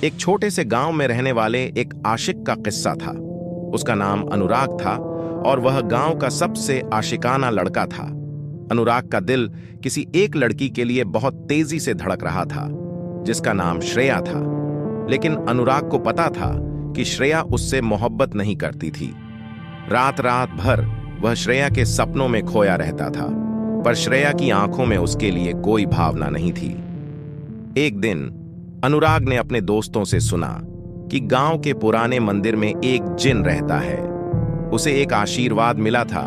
एक छोटे से गांव में रहने वाले एक आशिक का किस्सा था। उसका नाम अनुराग था और वह गांव का सबसे आशिकाना लड़का था। अनुराग का दिल किसी एक लड़की के लिए बहुत तेजी से धड़क रहा था, जिसका नाम श्रेया था। लेकिन अनुराग को पता था कि श्रेया उससे मोहब्बत नहीं करती थी। रात रात भर वह श्रेया के सपनों में खोया रहता था, पर श्रेया की आंखों में उसके लिए कोई भावना नहीं थी। एक दिन अनुराग ने अपने दोस्तों से सुना कि गांव के पुराने मंदिर में एक जिन रहता है। उसे एक आशीर्वाद मिला था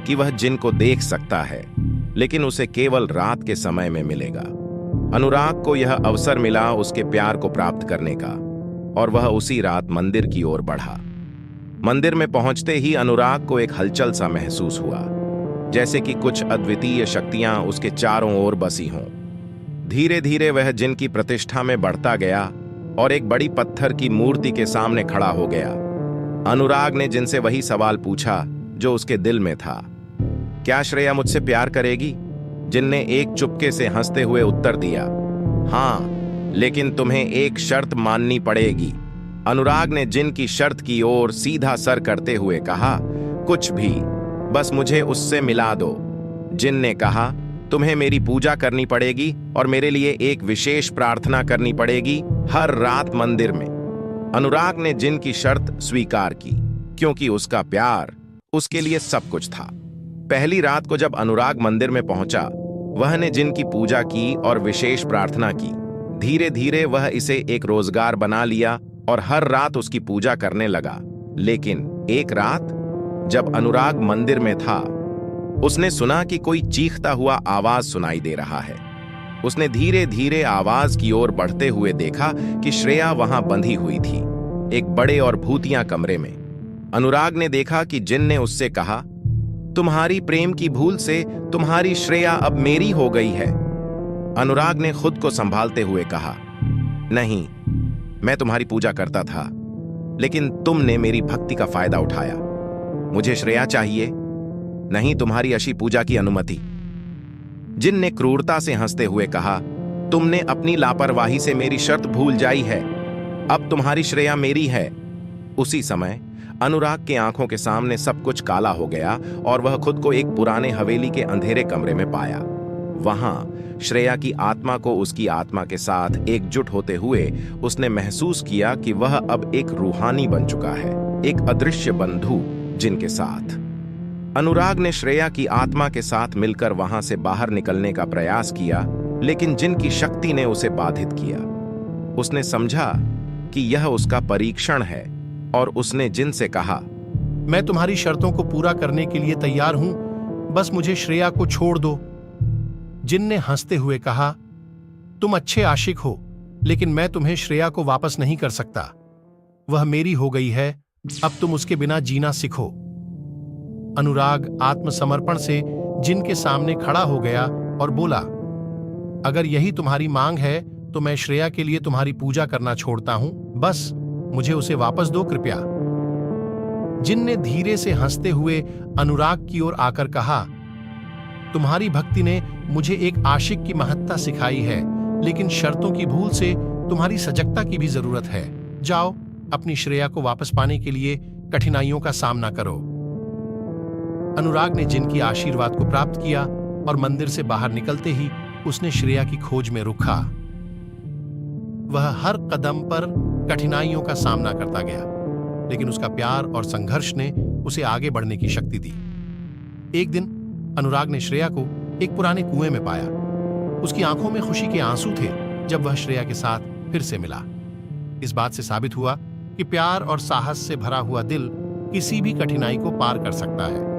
कि वह जिन को देख सकता है, लेकिन उसे केवल रात के समय में मिलेगा। अनुराग को यह अवसर मिला उसके प्यार को प्राप्त करने का, और वह उसी रात मंदिर की ओर बढ़ा। मंदिर में पहुंचते ही अनुराग को एक हलचल सा महसूस हुआ, जैसे कि कुछ अद्वितीय शक्तियां उसके चारों ओर बसी हों। धीरे धीरे वह जिन की प्रतिष्ठा में बढ़ता गया और एक बड़ी पत्थर की मूर्ति के सामने खड़ा हो गया। अनुराग ने जिन से वही सवाल पूछा जो उसके दिल में था, क्या श्रेया मुझसे प्यार करेगी? जिन ने एक चुपके से हंसते हुए उत्तर दिया, हाँ, लेकिन तुम्हें एक शर्त माननी पड़ेगी। अनुराग ने जिन की शर्त की ओर सीधा सर करते हुए कहा, कुछ भी, बस मुझे उससे मिला दो। जिन ने कहा, तुम्हें मेरी पूजा करनी पड़ेगी और मेरे लिए एक विशेष प्रार्थना करनी पड़ेगी हर रात मंदिर में। अनुराग ने जिन की शर्त स्वीकार की, क्योंकि उसका प्यार उसके लिए सब कुछ था। पहली रात को जब अनुराग मंदिर में पहुंचा, वह ने जिन की पूजा की और विशेष प्रार्थना की। धीरे धीरे वह इसे एक रोजगार बना लिया और हर रात उसकी पूजा करने लगा। लेकिन एक रात जब अनुराग मंदिर में था, उसने सुना कि कोई चीखता हुआ आवाज सुनाई दे रहा है। उसने धीरे धीरे आवाज की ओर बढ़ते हुए देखा कि श्रेया वहां बंधी हुई थी, एक बड़े और भूतिया कमरे में। अनुराग ने देखा कि जिन ने उससे कहा, तुम्हारी प्रेम की भूल से तुम्हारी श्रेया अब मेरी हो गई है। अनुराग ने खुद को संभालते हुए कहा, नहीं, मैं तुम्हारी पूजा करता था, लेकिन तुमने मेरी भक्ति का फायदा उठाया। मुझे श्रेया चाहिए, नहीं तुम्हारी अशी पूजा की अनुमति। जिन ने क्रूरता से हंसते हुए कहा, तुमने अपनी लापरवाही से मेरी शर्त भूल जाई है, अब तुम्हारी श्रेया मेरी है। उसी समय अनुराग की आंखों के सामने सब कुछ काला हो गया और वह खुद को एक पुराने हवेली के अंधेरे कमरे में पाया। वहां श्रेया की आत्मा को उसकी आत्मा के साथ एकजुट होते हुए उसने महसूस किया कि वह अब एक रूहानी बन चुका है, एक अदृश्य बंधु जिन के साथ। अनुराग ने श्रेया की आत्मा के साथ मिलकर वहां से बाहर निकलने का प्रयास किया, लेकिन जिन की शक्ति ने उसे बाधित किया। उसने समझा कि यह उसका परीक्षण है और उसने जिन से कहा, मैं तुम्हारी शर्तों को पूरा करने के लिए तैयार हूं, बस मुझे श्रेया को छोड़ दो। जिन ने हंसते हुए कहा, तुम अच्छे आशिक हो, लेकिन मैं तुम्हें श्रेया को वापस नहीं कर सकता। वह मेरी हो गई है, अब तुम उसके बिना जीना सीखो। अनुराग आत्मसमर्पण से जिन के सामने खड़ा हो गया और बोला, अगर यही तुम्हारी मांग है तो मैं श्रेया के लिए तुम्हारी पूजा करना छोड़ता हूं, बस मुझे उसे वापस दो कृपया। जिन ने धीरे से हंसते हुए अनुराग की ओर आकर कहा, तुम्हारी भक्ति ने मुझे एक आशिक की महत्ता सिखाई है, लेकिन शर्तों की भूल से तुम्हारी सजगता की भी जरूरत है। जाओ, अपनी श्रेया को वापस पाने के लिए कठिनाइयों का सामना करो। अनुराग ने जिन की आशीर्वाद को प्राप्त किया और मंदिर से बाहर निकलते ही उसने श्रेया की खोज में रुका। वह हर कदम पर कठिनाइयों का सामना करता गया, लेकिन उसका प्यार और संघर्ष ने उसे आगे बढ़ने की शक्ति दी। एक दिन अनुराग ने श्रेया को एक पुराने कुएं में पाया। उसकी आंखों में खुशी के आंसू थे जब वह श्रेया के साथ फिर से मिला। इस बात से साबित हुआ कि प्यार और साहस से भरा हुआ दिल किसी भी कठिनाई को पार कर सकता है।